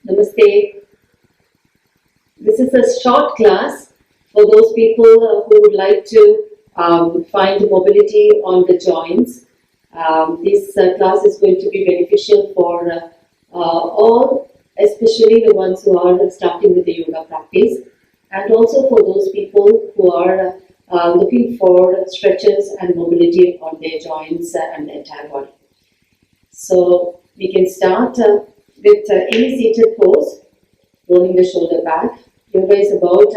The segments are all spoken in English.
Namaste. This is a short class for those people who would like to find mobility on the joints. This class is going to be beneficial for all, especially the ones who are starting with the yoga practice, and also for those people who are looking for stretches and mobility on their joints and the entire body. So we can start with any seated pose, rolling the shoulder back. Yoga is about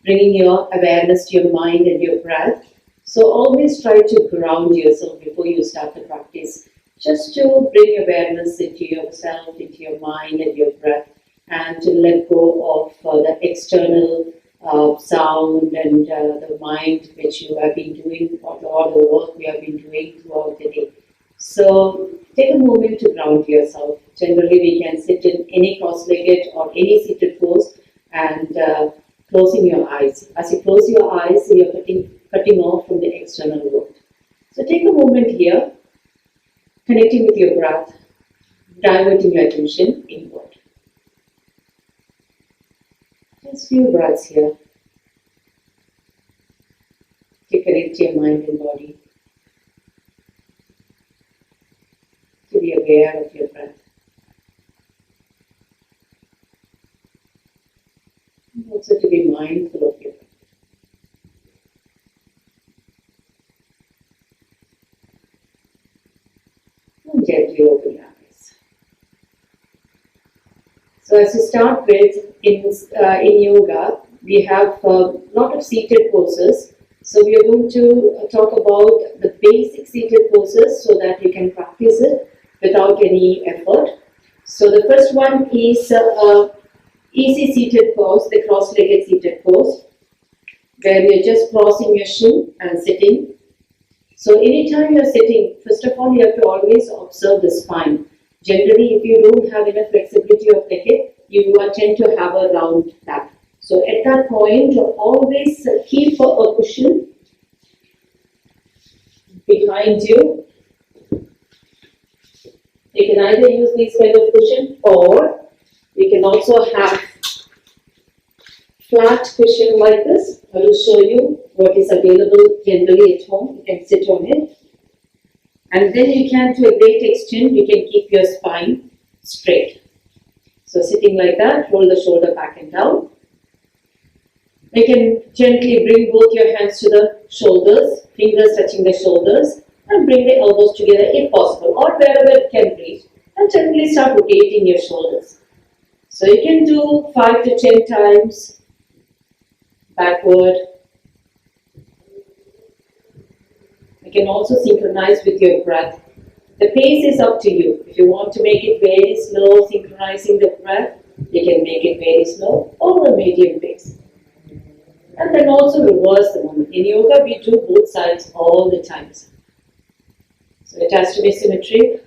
bringing your awareness to your mind and your breath. So always try to ground yourself before you start the practice, just to bring awareness into yourself, into your mind and your breath, and to let go of the external sound and the mind which you have been doing, or all the work we have been doing throughout the day. So take a moment to ground yourself. Generally, we can sit in any cross-legged or any seated pose and closing your eyes. As you close your eyes, you're cutting off from the external world. So take a moment here, connecting with your breath, diverting your attention inward. Just few breaths here to connect your mind and body, to be aware of your breath. And also to be mindful of your breath. And gently open your eyes. So as you start with, in yoga, we have a lot of seated poses. So we are going to talk about the basic seated poses so that you can practice it without any effort. So the first one is easy seated pose, the cross-legged seated pose, where you're just crossing your shin and sitting. So anytime you're sitting, first of all, you have to always observe the spine. Generally, if you don't have enough flexibility of the hip, you tend to have a round back. So at that point, always keep a cushion behind you. You can either use this kind of cushion, or you can also have flat cushion like this. I will show you what is available generally at home. You can sit on it. And then you can, to a great extent, you can keep your spine straight. So sitting like that, roll the shoulder back and down. You can gently bring both your hands to the shoulders, fingers touching the shoulders, and bring the elbows together if possible, or wherever it can reach, and gently start rotating your shoulders. So you can do 5 to 10 times backward. You can also synchronize with your breath. The pace is up to you. If you want to make it very slow, synchronizing the breath, you can make it very slow or a medium pace. And then also reverse the movement. In yoga, we do both sides all the time. So it has to be symmetric.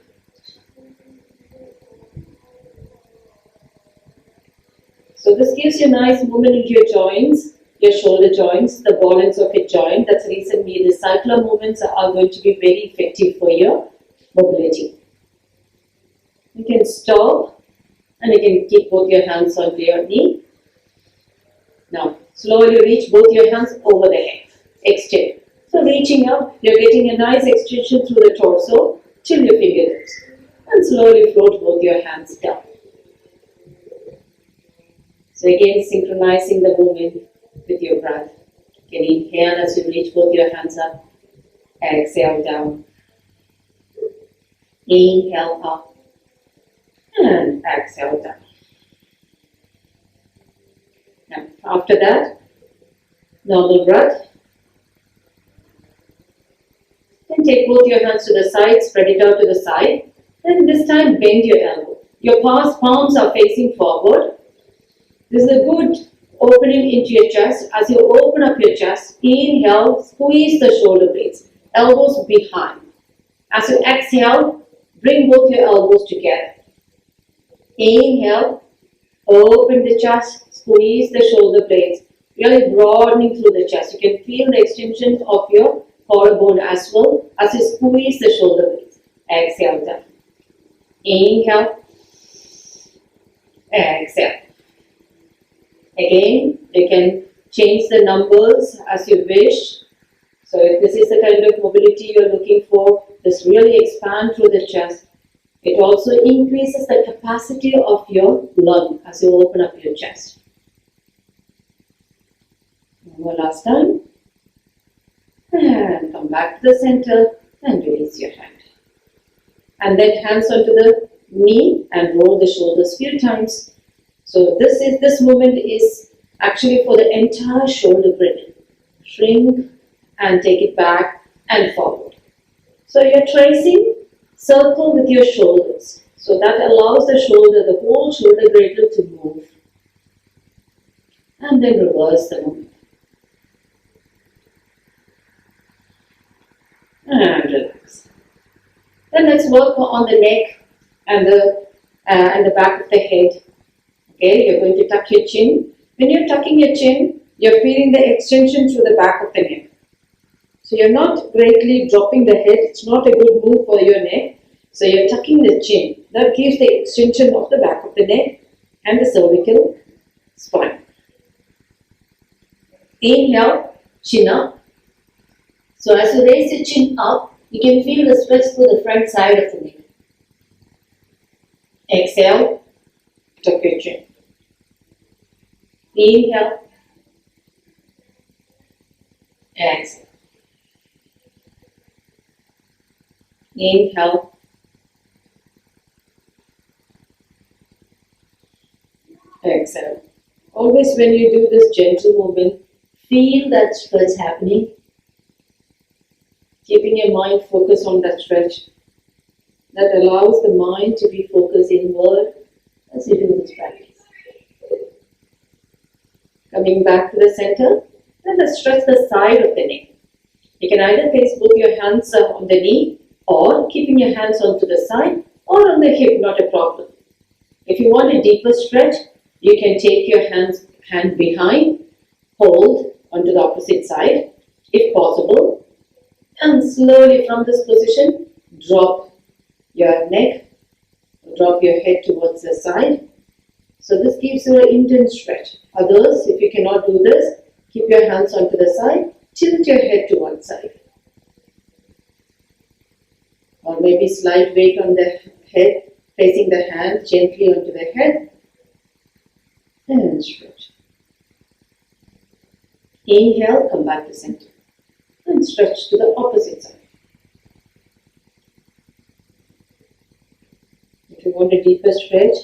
So this gives you nice movement into your joints, your shoulder joints, the ball and socket joint. That's the reason the circular movements are going to be very effective for your mobility. You can stop and you can keep both your hands onto your knee. Now, slowly reach both your hands over the head. Extend. So reaching up, you're getting a nice extension through the torso till your fingertips. And slowly float both your hands down. So again, synchronizing the movement with your breath. You can inhale as you reach both your hands up. Exhale down. Inhale up. And exhale down. Now, after that, normal breath. Then take both your hands to the side, spread it out to the side. Then this time bend your elbow. Your palms are facing forward. This is a good opening into your chest. As you open up your chest, inhale, squeeze the shoulder blades, elbows behind. As you exhale, bring both your elbows together. Inhale, open the chest, squeeze the shoulder blades, really broadening through the chest. You can feel the extension of your collarbone as well as you squeeze the shoulder blades. Exhale down. Inhale. Exhale. Again, you can change the numbers as you wish. So if this is the kind of mobility you're looking for, just really expand through the chest. It also increases the capacity of your lung as you open up your chest. One last time. And come back to the center and release your hand. And then hands onto the knee and roll the shoulders a few times. So this movement is actually for the entire shoulder girdle. Shrink and take it back and forward. So you're tracing circle with your shoulders. So that allows the whole shoulder girdle to move. And then reverse the movement. And relax. Then let's work on the neck and the back of the head. Okay, you're going to tuck your chin. When you're tucking your chin, you're feeling the extension through the back of the neck. So you're not greatly dropping the head. It's not a good move for your neck. So you're tucking the chin. That gives the extension of the back of the neck and the cervical spine. Inhale, chin up. So as you raise your chin up, you can feel the stretch through the front side of the neck. Exhale, tuck your chin. Inhale, exhale. Inhale, exhale. Always when you do this gentle movement, feel that stretch happening. Keeping your mind focused on that stretch. That allows the mind to be focused inward as you do this practice. Coming back to the center, and let's stretch the side of the neck. You can either place both your hands on the knee or keeping your hands onto the side or on the hip, not a problem. If you want a deeper stretch, you can take your hand behind, hold onto the opposite side if possible, and slowly from this position, drop your neck, drop your head towards the side. So this gives you an intense stretch. Others, if you cannot do this, keep your hands onto the side, tilt your head to one side. Or maybe slight weight on the head, placing the hand gently onto the head, and stretch. Inhale, come back to center, and stretch to the opposite side. If you want a deeper stretch,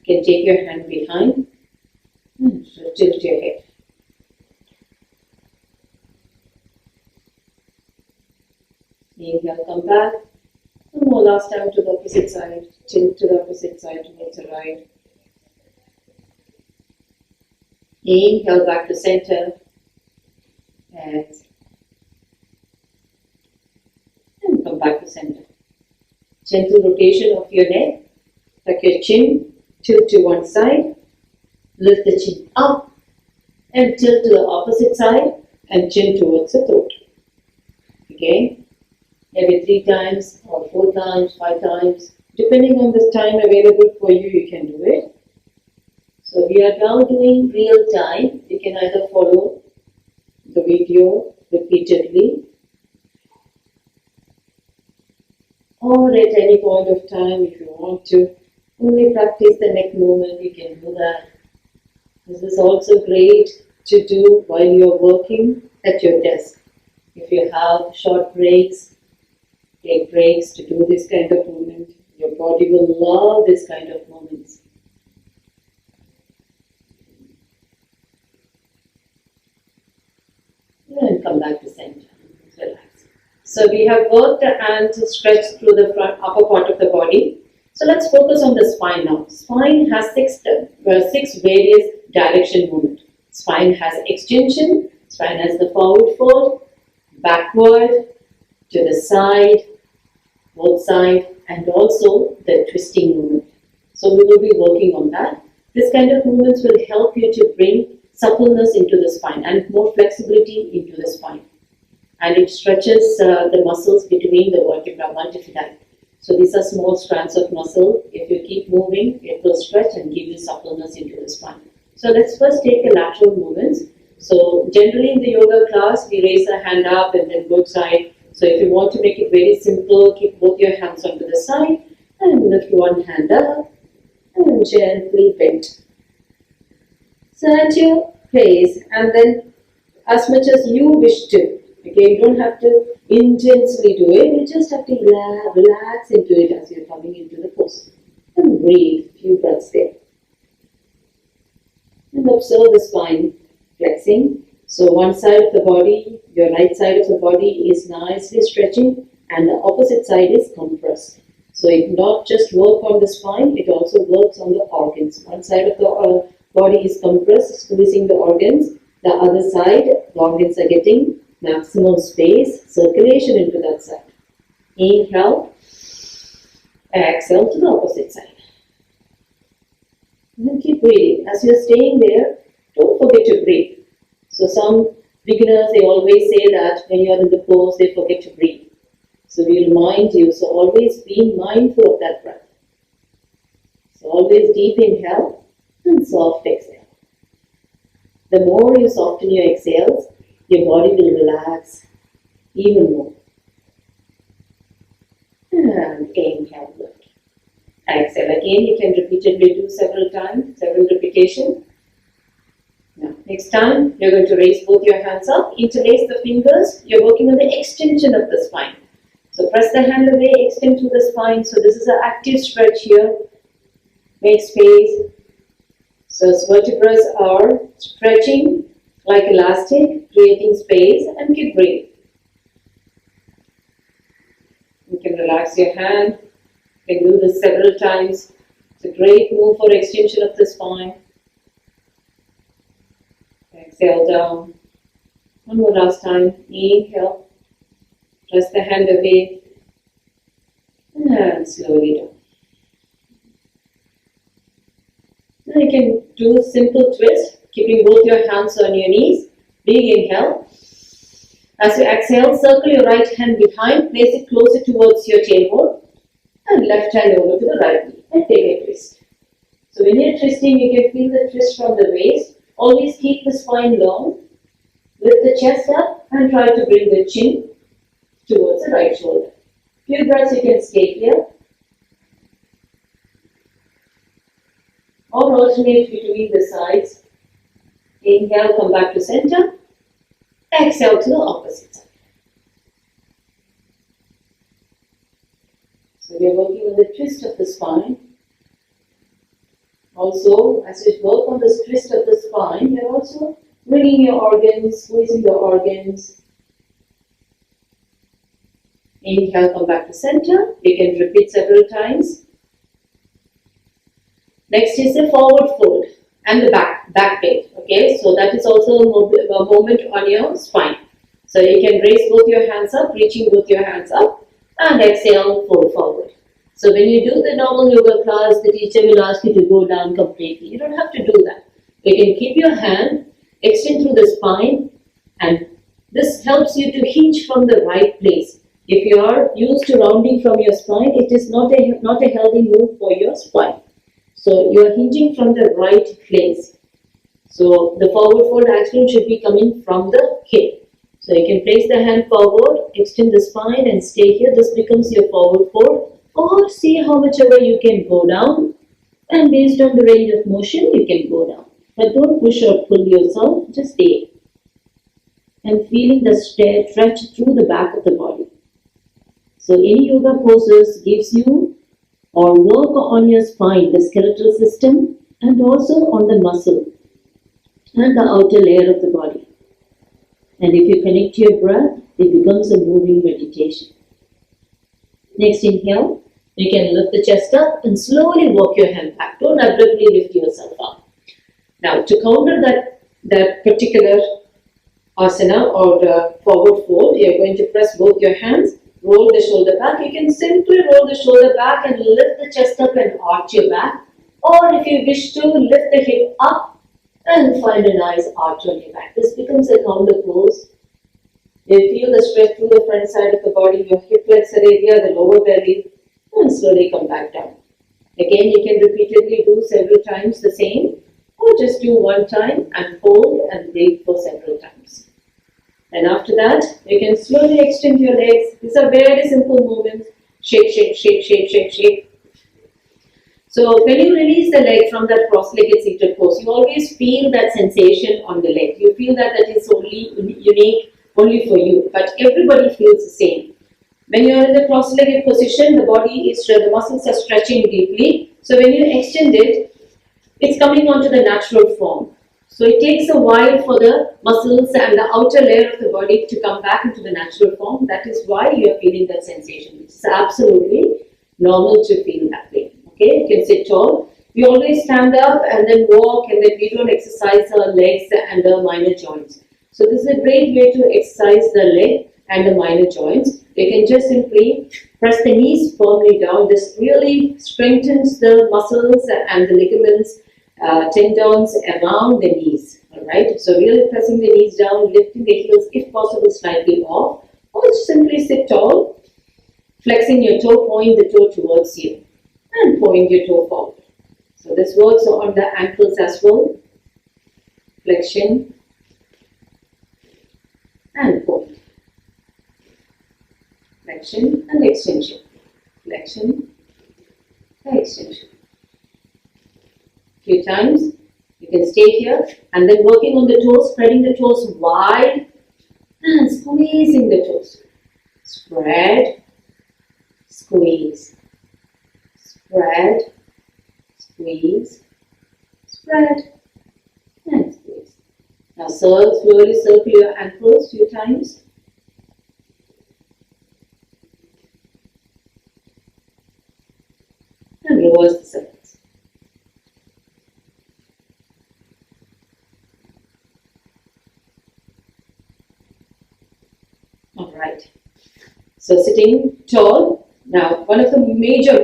you can take your hand behind and tilt your head. Inhale, come back. One more last time to the opposite side. Tilt to the opposite side towards the right. Inhale, back to center. Exhale. And come back to center. Gentle rotation of your neck. Tuck your chin. Tilt to one side. Lift the chin up. And tilt to the opposite side. And chin towards the throat. Again. Maybe 3 times or 4 times, 5 times. Depending on the time available for you, you can do it. So we are now doing real time. You can either follow the video repeatedly or at any point of time if you want to only practice the neck movement, you can do that. This is also great to do while you're working at your desk. If you have short breaks, take breaks to do this kind of movement. Your body will love this kind of movements. And come back to center. Relax. So we have worked and stretched through the upper part of the body. So let's focus on the spine now. Spine has 6 various direction movement. Spine has extension. Spine has the forward fold, backward, to the side, both sides, and also the twisting movement. So we will be working on that. This kind of movements will help you to bring suppleness into the spine and more flexibility into the spine. And it stretches the muscles between the vertebra multifida. So these are small strands of muscle. If you keep moving, it will stretch and give you suppleness into the spine. So let's first take the lateral movements. So generally in the yoga class, we raise a hand up and then both side. So if you want to make it very simple, keep both your hands onto the side and lift one hand up and gently bend. So at your pace, and then as much as you wish to. Okay, you don't have to intensely do it, you just have to relax into it as you're coming into the pose. And breathe, few breaths there. And observe the spine flexing. So one side of the body, your right side of the body is nicely stretching and the opposite side is compressed. So it not just works on the spine, it also works on the organs. One side of the body is compressed, squeezing the organs. The other side, the organs are getting maximum space, circulation into that side. Inhale, exhale to the opposite side. And then keep breathing. As you're staying there, don't forget to breathe. So some beginners, they always say that when you're in the pose, they forget to breathe. So we remind you, so always be mindful of that breath. So always deep inhale and soft exhale. The more you soften your exhales, your body will relax even more. And inhale, lift. Exhale again, you can repeatedly do several times, several repetitions. Now, next time, you're going to raise both your hands up, interlace the fingers, you're working on the extension of the spine. So press the hand away, extend through the spine. So this is an active stretch here. Make space. So vertebrae are stretching like elastic, creating space, and keep breathing. You can relax your hand. You can do this several times. It's a great move for extension of the spine. Exhale down. One more last time. Inhale. Press the hand away. And slowly down. Now you can do a simple twist, keeping both your hands on your knees. Big inhale. As you exhale, circle your right hand behind, place it closer towards your tailbone, and left hand over to the right knee, and take a twist. So when you're twisting, you can feel the twist from the waist. Always keep the spine long. Lift the chest up and try to bring the chin towards the right shoulder. Few breaths you can stay here. Or alternate between the sides. Inhale, come back to center. Exhale to the opposite side. So we are working on the twist of the spine. Also, as you work on this twist of the spine, you are also bringing your organs, squeezing the organs. Inhale, come back to center. You can repeat several times. Next is the forward fold and the back bend. Okay, so that is also a movement on your spine. So you can raise both your hands up, reaching both your hands up, and exhale, fold forward. So when you do the normal yoga class, the teacher will ask you to go down completely. You don't have to do that. You can keep your hand, extend through the spine, and this helps you to hinge from the right place. If you are used to rounding from your spine, it is not a healthy move for your spine. So you are hinging from the right place. So the forward fold action should be coming from the hip. So you can place the hand forward, extend the spine and stay here. This becomes your forward fold. Or see how much ever you can go down. And based on the range of motion, you can go down. But don't push or pull yourself, just stay. And feeling the stretch through the back of the body. So any yoga poses gives you or work on your spine, the skeletal system, and also on the muscle and the outer layer of the body. And if you connect to your breath, it becomes a moving meditation. Next inhale, you can lift the chest up and slowly walk your hand back. Don't abruptly lift yourself up. Now to counter that particular asana or the forward fold, you're going to press both your hands, roll the shoulder back. You can simply roll the shoulder back and lift the chest up and arch your back. Or if you wish to, lift the hip up and find a nice arch on your back. This becomes a counter pose. You feel the stretch through the front side of the body, your hip flexor area, the lower belly, slowly come back down. Again, you can repeatedly do several times the same, or just do one time and hold and breathe for several times. And after that, you can slowly extend your legs. These are very simple movements. Shake, shake, shake, shake, shake, shake. So when you release the leg from that cross-legged seated pose, you always feel that sensation on the leg. You feel that is only unique only for you, but everybody feels the same. When you are in the cross-legged position, the muscles are stretching deeply. So when you extend it, it's coming onto the natural form. So it takes a while for the muscles and the outer layer of the body to come back into the natural form. That is why you are feeling that sensation. It's absolutely normal to feel that way. Okay, you can sit tall. We always stand up and then walk, and then we don't exercise our legs and the minor joints. So this is a great way to exercise the leg and the minor joints. You can just simply press the knees firmly down. This really strengthens the muscles and the ligaments, tendons around the knees. Alright, so really pressing the knees down, lifting the heels if possible slightly off, or simply sit tall, flexing your toe, point the toe towards you, and point your toe forward. So this works on the ankles as well. Flexion and point. Flexion and extension. Flexion and extension. Few times. You can stay here and then working on the toes, spreading the toes wide and squeezing the toes. Spread, squeeze, spread, squeeze, spread, and squeeze. Now slowly circle your ankles few times. And reverse the circles. Alright. So sitting tall. Now, one of the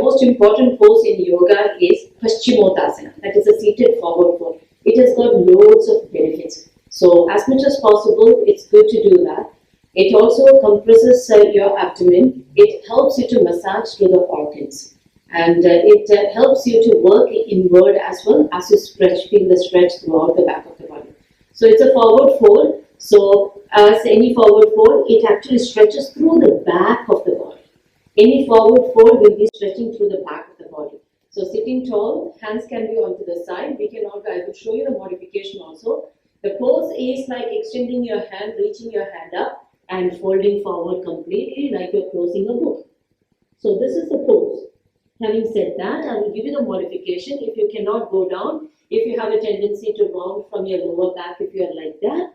most important pose in yoga is Paschimottanasana. That is a seated forward fold. It has got loads of benefits. So, as much as possible, it's good to do that. It also compresses your abdomen. It helps you to massage to the organs. And it helps you to work inward as well as you feel the stretch throughout the back of the body. So, it's a forward fold. So, as any forward fold, it actually stretches through the back of the body. Any forward fold will be stretching through the back of the body. So, sitting tall, hands can be onto the side. I will show you the modification also. The pose is like extending your hand, reaching your hand up and folding forward completely like you're closing a book. So, this is the pose. Having said that, I will give you the modification. If you cannot go down, if you have a tendency to round from your lower back, if you are like that,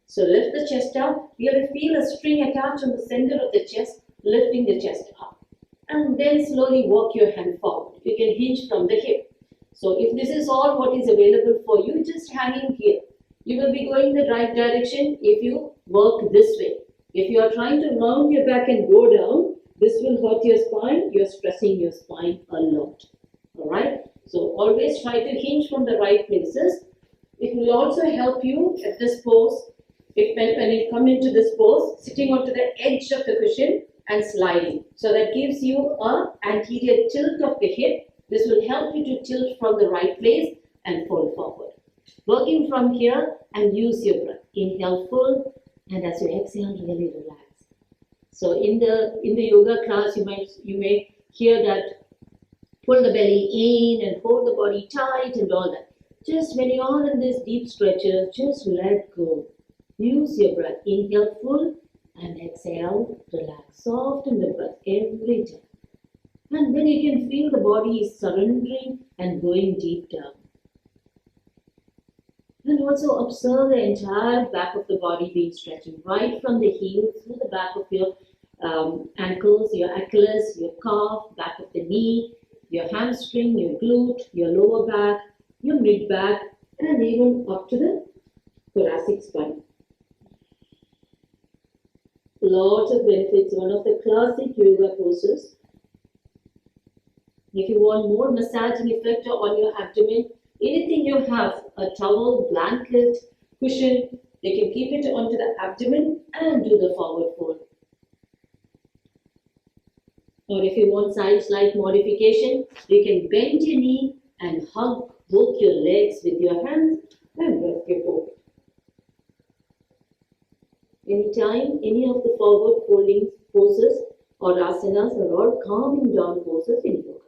so lift the chest up. You will feel a string attached on the center of the chest, lifting the chest up. And then slowly walk your hand forward. You can hinge from the hip. So if this is all what is available for you, just hanging here. You will be going the right direction if you work this way. If you are trying to round your back and go down, this will hurt your spine. You are stressing your spine a lot. Alright? So always try to hinge from the right places. It will also help you at this pose. When you come into this pose, sitting onto the edge of the cushion and sliding. So that gives you an anterior tilt of the hip. This will help you to tilt from the right place and fold forward. Working from here and use your breath. Inhale full, and as you exhale, really relax. So in the yoga class, you may hear that pull the belly in and hold the body tight and all that. Just when you are in this deep stretches, just let go. Use your breath. Inhale full and exhale, relax. Soften the breath every time. And then you can feel the body is surrendering and going deep down. And also observe the entire back of the body being stretching right from the heels through the back of your ankles, your Achilles, your calf, back of the knee, your hamstring, your glute, your lower back, your mid back, and even up to the thoracic spine. Lots of benefits. One of the classic yoga poses. If you want more massaging effect on your abdomen, anything you have, a towel, blanket, cushion, you can keep it onto the abdomen and do the forward fold. Or if you want slight modification, you can bend your knee and hug both your legs with your hands and rest your forehead. Anytime, any of the forward folding poses or asanas are all calming down poses in yoga.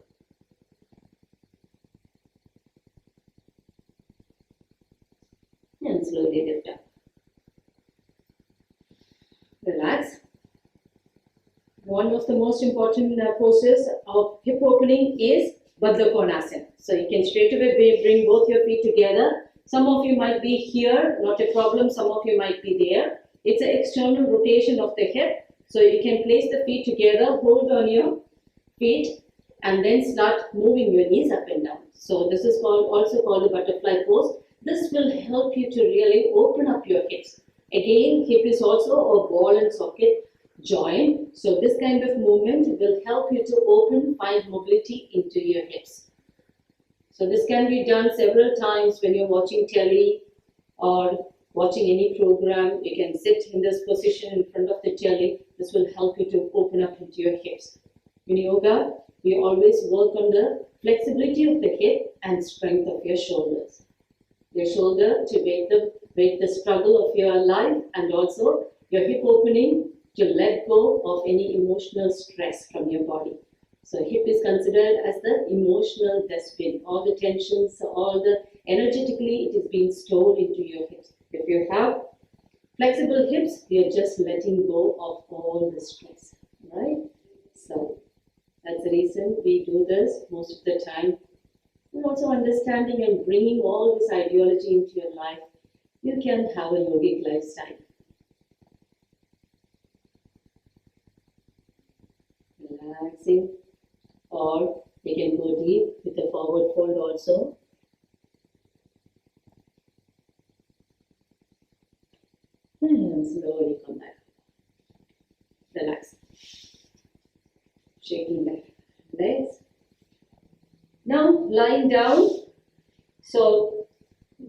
And slowly lift up. Relax. One of the most important poses of hip opening is Baddha Konasana. So you can straight away bring both your feet together. Some of you might be here, not a problem. Some of you might be there. It's an external rotation of the hip. So you can place the feet together, hold on your feet, and then start moving your knees up and down. So this is also called a butterfly pose. This will help you to really open up your hips. Again, hip is also a ball and socket joint. So this kind of movement will help you to find mobility into your hips. So this can be done several times when you're watching telly or watching any program. You can sit in this position in front of the telly. This will help you to open up into your hips. In yoga, we always work on the flexibility of the hip and strength of your shoulders. Your shoulder to make the struggle of your life, and also your hip opening to let go of any emotional stress from your body. So hip is considered as the emotional dustbin. All the tensions, all the energetically it is being stored into your hips. If you have flexible hips, you're just letting go of all the stress, right? So that's the reason we do this most of the time. And also understanding and bringing all this ideology into your life, you can have a yogic lifestyle. Relaxing, or you can go deep with the forward fold also. And slowly come back. Relax. Shaking back legs. Now lying down. So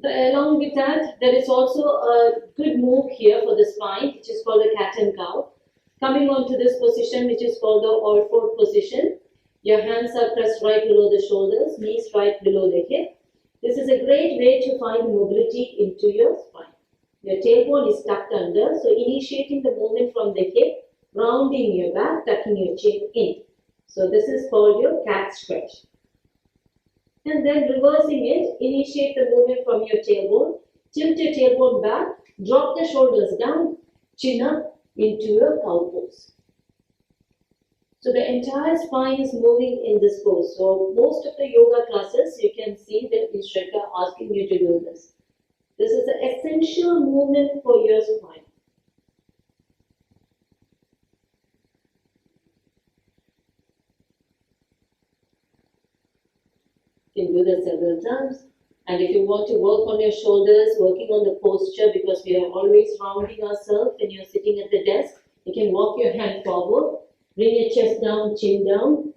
along with that, there is also a good move here for the spine, which is called the cat and cow. Coming on to this position, which is called the all-four position. Your hands are pressed right below the shoulders, knees right below the hip. This is a great way to find mobility into your spine. Your tailbone is tucked under, so initiating the movement from the hip, rounding your back, tucking your chin in. So this is called your cat stretch. And then reversing it, initiate the movement from your tailbone, tilt your tailbone back, drop the shoulders down, chin up into your cow pose. So the entire spine is moving in this pose. So most of the yoga classes, you can see the instructor asking you to do this. This is an essential movement for your spine. You can do this several times. And if you want to work on your shoulders, working on the posture, because we are always rounding ourselves when you're sitting at the desk, you can walk your hand forward, bring your chest down, chin down.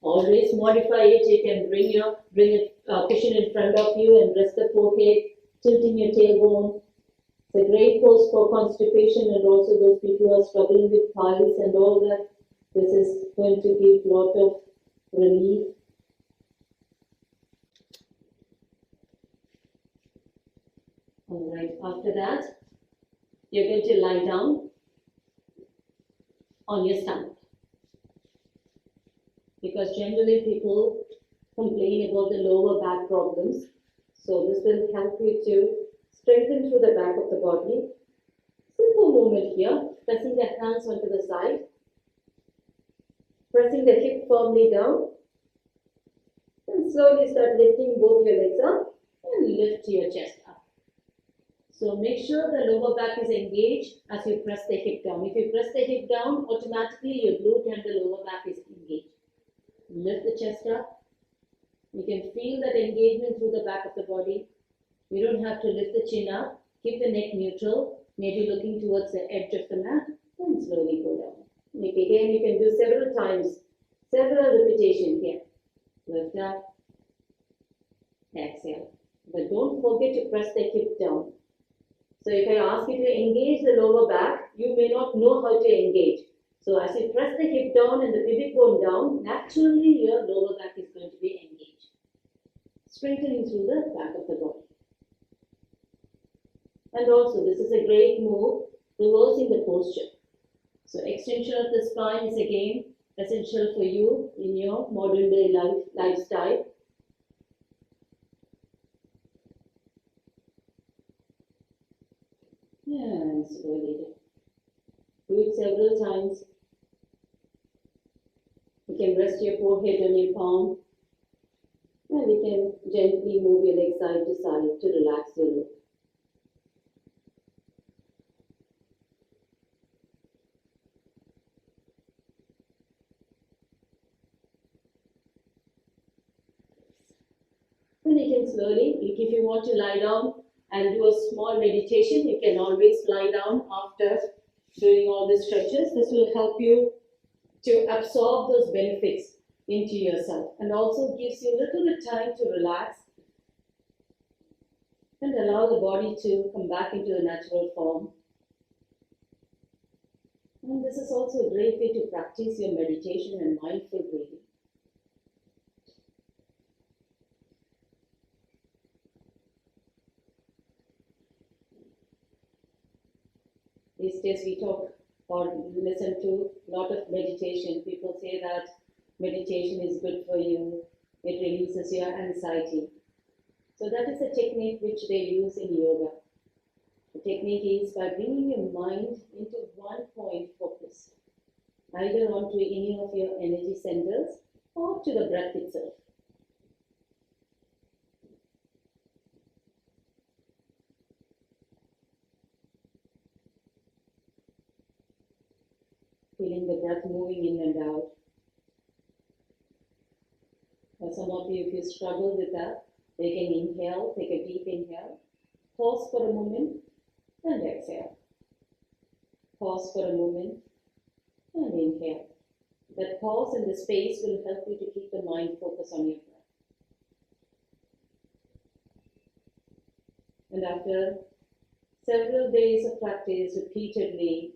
Always modify it. You can bring a cushion in front of you and rest the forehead, tilting your tailbone. It's a great pose for constipation and also those people who are struggling with piles and all that. This is going to give a lot of relief. Alright, after that, you're going to lie down on your stomach. Because generally people complain about the lower back problems. So this will help you to strengthen through the back of the body. Simple movement here, pressing the hands onto the side, pressing the hip firmly down, and slowly start lifting both your legs up and lift your chest up. So make sure the lower back is engaged as you press the hip down. If you press the hip down, automatically your glute and the lower back is engaged. Lift the chest up. You can feel that engagement through the back of the body. You don't have to lift the chin up. Keep the neck neutral, maybe looking towards the edge of the mat, and slowly go down. Again, you can do several times, several repetitions here. Lift up, exhale. But don't forget to press the hip down. So if I ask you to engage the lower back, you may not know how to engage. So as you press the hip down and the pubic bone down, naturally your lower back is going to be engaged, strengthening through the back of the body. And also this is a great move, reversing the posture. So extension of the spine is again essential for you in your modern day lifestyle. And slowly do it several times. You can rest your forehead on your palm, and you can gently move your legs side to side to relax your look. Then you can slowly, if you want to lie down and do a small meditation, you can always lie down after doing all the stretches. This will help you to absorb those benefits into yourself and also gives you a little bit time to relax and allow the body to come back into the natural form. And this is also a great way to practice your meditation and mindful breathing. These days we talk or listen to a lot of meditation. People say that meditation is good for you, it releases your anxiety. So that is a technique which they use in yoga. The technique is by bringing your mind into one point focus, either onto any of your energy centers or to the breath itself. Feeling the breath moving in and out. For some of you, if you struggle with that, they can inhale, take a deep inhale, pause for a moment, and exhale. Pause for a moment, and inhale. That pause and the space will help you to keep the mind focused on your breath. And after several days of practice repeatedly,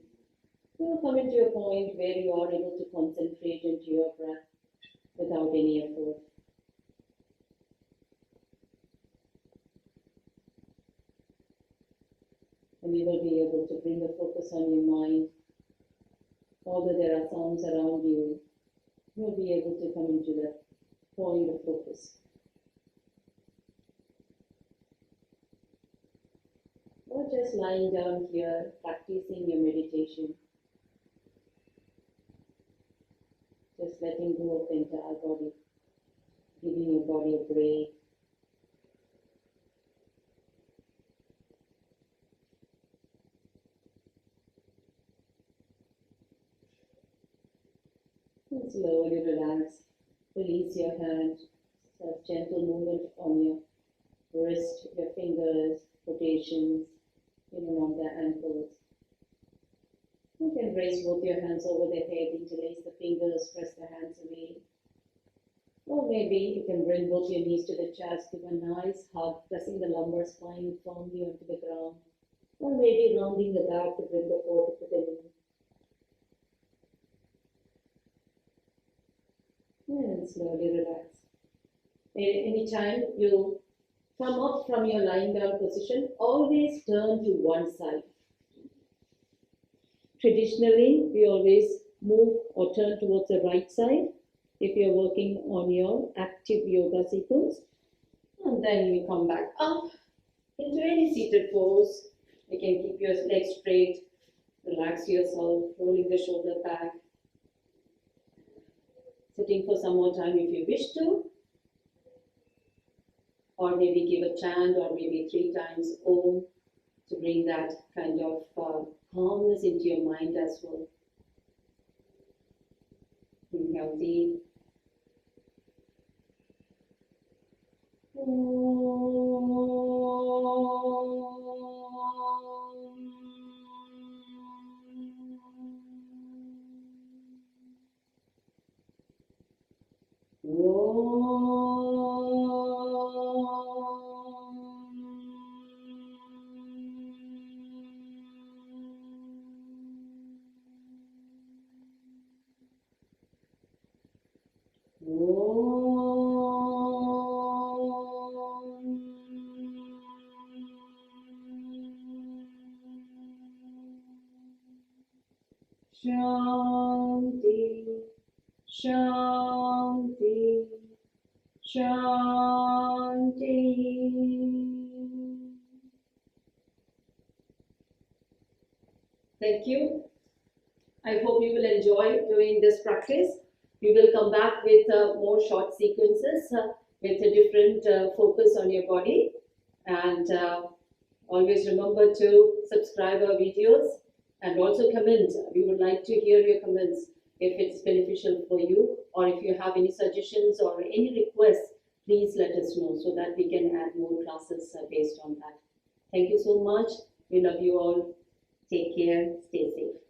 you will come into a point where you are able to concentrate into your breath without any effort. And you will be able to bring the focus on your mind. Although there are sounds around you, you will be able to come into that point of focus. Or just lying down here, practicing your meditation. Just letting go of the entire body, giving your body a break. And slowly relax, release your hand, a gentle movement on your wrist, your fingers, rotations, even on the ankles. You can raise both your hands over the head, interlace the fingers, press the hands away. Or maybe you can bring both your knees to the chest, give a nice hug, pressing the lumbar spine firmly onto the ground. Or maybe rounding the back to bring the forehead to the knee. And slowly relax. Anytime you come up from your lying down position, always turn to one side. Traditionally, we always move or turn towards the right side if you're working on your active yoga sequence. And then you come back up into any seated pose. You can keep your legs straight, relax yourself, rolling the shoulder back. Sitting for some more time if you wish to. Or maybe give a chant or maybe 3 times Om to bring that kind of calmness into your mind as well. Inhale deep. Shanti, Shanti, Shanti. Thank you. I hope you will enjoy doing this practice. We will come back with more short sequences with a different focus on your body. And always remember to subscribe our videos and also comment. We would like to hear your comments if it's beneficial for you, or if you have any suggestions or any requests, please let us know so that we can add more classes based on that. Thank you so much. We love you all. Take care. Stay safe.